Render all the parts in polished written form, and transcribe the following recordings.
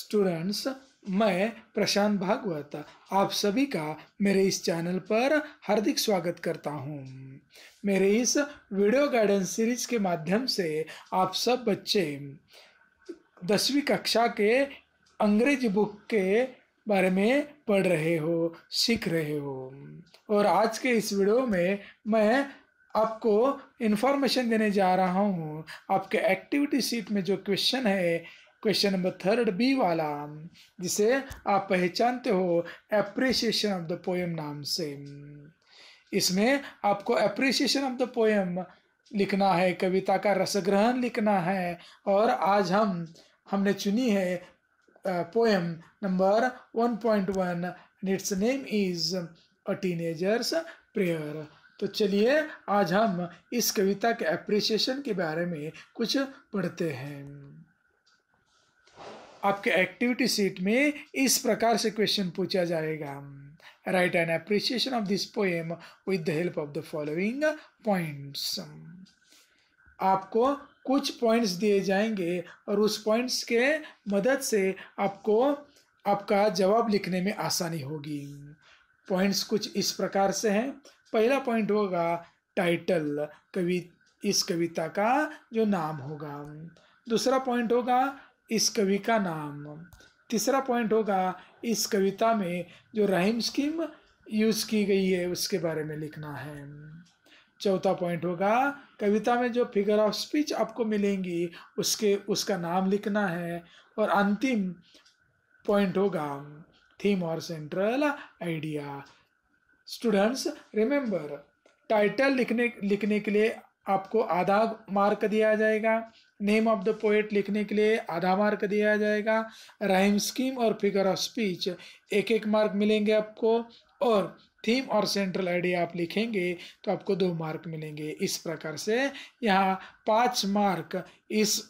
Students, मैं प्रशांत भागवत आप सभी का मेरे इस चैनल पर हार्दिक स्वागत करता हूँ। मेरे इस वीडियो गाइडेंस सीरीज के माध्यम से आप सब बच्चे 10वीं कक्षा के अंग्रेजी बुक के बारे में पढ़ रहे हो, सीख रहे हो। और आज के इस वीडियो में मैं आपको इन्फॉर्मेशन देने जा रहा हूँ। आपके एक्टिविटी शीट में जो क्वेश्चन है, क्वेश्चन नंबर 3 बी वाला, जिसे आप पहचानते हो एप्रिसिएशन ऑफ द पोएम नाम से। इसमें आपको एप्रिसिएशन ऑफ द पोएम लिखना है, कविता का रसग्रहण लिखना है। और आज हमने चुनी है poem number 1.1 and it's name is a teenagers prayer. तो चलिए आज हम इस कविता के एप्रिसिएशन के बारे में कुछ पढ़ते हैं। आपके एक्टिविटी शीट में इस प्रकार से क्वेश्चन पूछा जाएगा। Right an appreciation of this poem with the help of the following points. आपको कुछ पॉइंट्स दिए जाएंगे और उस पॉइंट्स के मदद से आपको आपका जवाब लिखने में आसानी होगी। पॉइंट्स कुछ इस प्रकार से हैं। पहला पॉइंट होगा टाइटल, इस कविता का जो नाम होगा। दूसरा पॉइंट होगा इस कवि का नाम। तीसरा पॉइंट होगा इस कविता में जो राइम स्कीम यूज की गई है उसके बारे में लिखना है। चौथा पॉइंट होगा कविता में जो फिगर ऑफ स्पीच आपको मिलेंगी उसका नाम लिखना है। और अंतिम पॉइंट होगा थीम और central idea. Students remember, title लिखने के लिए आपको आधा मार्क दिया जाएगा। नेम ऑफ द पोएट लिखने के लिए आधा मार्क दिया जाएगा। राइम स्कीम और फिगर ऑफ स्पीच एक मार्क मिलेंगे आपको। और थीम और सेंट्रल आइडिया आप लिखेंगे तो आपको 2 मार्क मिलेंगे। इस प्रकार से यहाँ 5 मार्क इस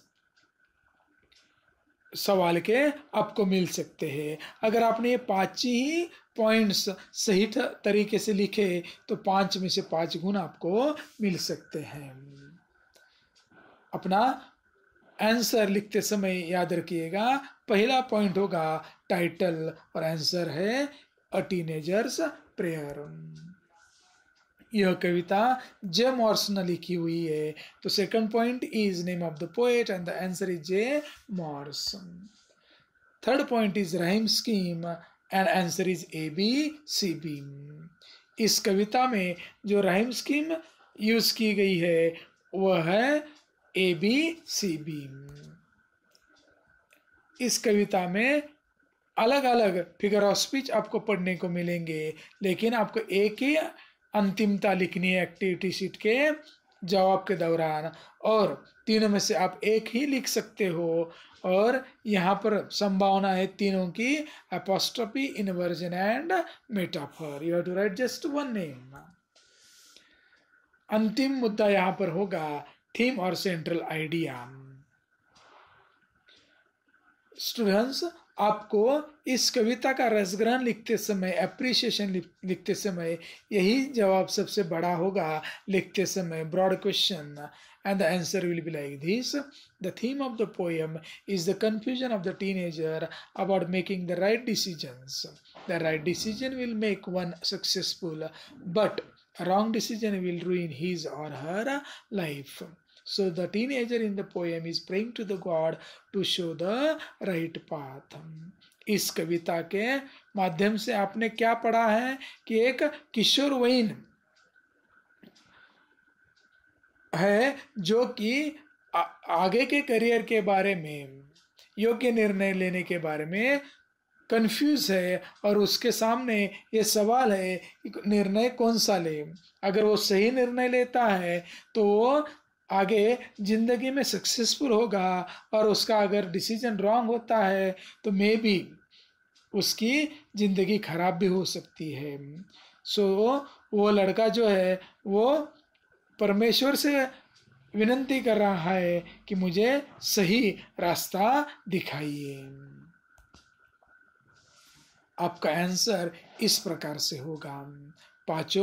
सवाल के आपको मिल सकते हैं। अगर आपने ये 5 ही पॉइंट्स सही तरीके से लिखे तो 5 में से 5 गुण आपको मिल सकते हैं। अपना आंसर लिखते समय याद रखिएगा, पहला पॉइंट होगा टाइटल और आंसर है अ टीनेजर्स प्रेयर। यह कविता जे मॉर्स ने लिखी हुई है। तो second point is name of the poet and the answer is J Morse. Third point is rhyme scheme and answer is A B C B. इस कविता में जो राइम स्कीम यूज की गई है वह है ए बी सी बी। इस कविता में अलग अलग फिगर ऑफ स्पीच आपको पढ़ने को मिलेंगे, लेकिन आपको एक ही अंतिमता लिखनी है एक्टिविटी शीट के जवाब के दौरान। और तीनों में से आप एक ही लिख सकते हो। और यहाँ पर संभावना है तीनों की, apostrophe, inversion and metaphor. You have to write just one name. अंतिम मुद्दा यहाँ पर होगा थीम और सेंट्रल आइडिया। स्टूडेंट्स, आपको इस कविता का रसग्रहण लिखते समय, एप्रिसिएशन लिखते समय यही जवाब सबसे बड़ा होगा। लिखते समय broad question and the answer will be like this. The theme of the poem is the confusion of the teenager about making the right decisions. The right decision will make one successful, but a wrong decision will ruin his or her life. So the teenager in the poem is praying to the God to show the right path. इस कविता के माध्यम से आपने क्या पढ़ा है कि एक किशोर वयीन है जो कि आगे के करियर के बारे में, योग्य निर्णय लेने के बारे में कंफ्यूज है। और उसके सामने ये सवाल है कि निर्णय कौन सा ले। अगर वो सही निर्णय लेता है तो वो आगे जिंदगी में सक्सेसफुल होगा, और उसका अगर डिसीजन रॉन्ग होता है तो मे बी उसकी जिंदगी खराब भी हो सकती है। सो वो लड़का जो है वो परमेश्वर से विनती कर रहा है कि मुझे सही रास्ता दिखाइए। आपका आंसर इस प्रकार से होगा। 5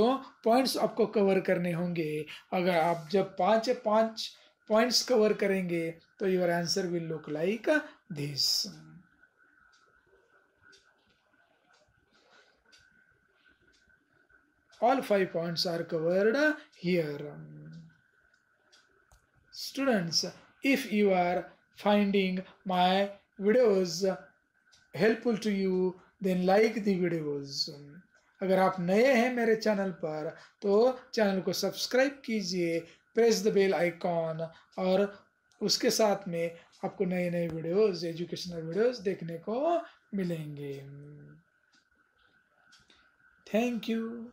पॉइंट्स आपको कवर करने होंगे। अगर आप जब 5 पॉइंट्स कवर करेंगे तो your answer will look like this. All 5 points are covered here. Students, if you are finding my videos helpful to you, then like the videos. अगर आप नए हैं मेरे चैनल पर तो चैनल को सब्सक्राइब कीजिए, प्रेस द बेल आइकॉन, और उसके साथ में आपको नए नए वीडियोस, एजुकेशनल वीडियोस देखने को मिलेंगे. Thank you.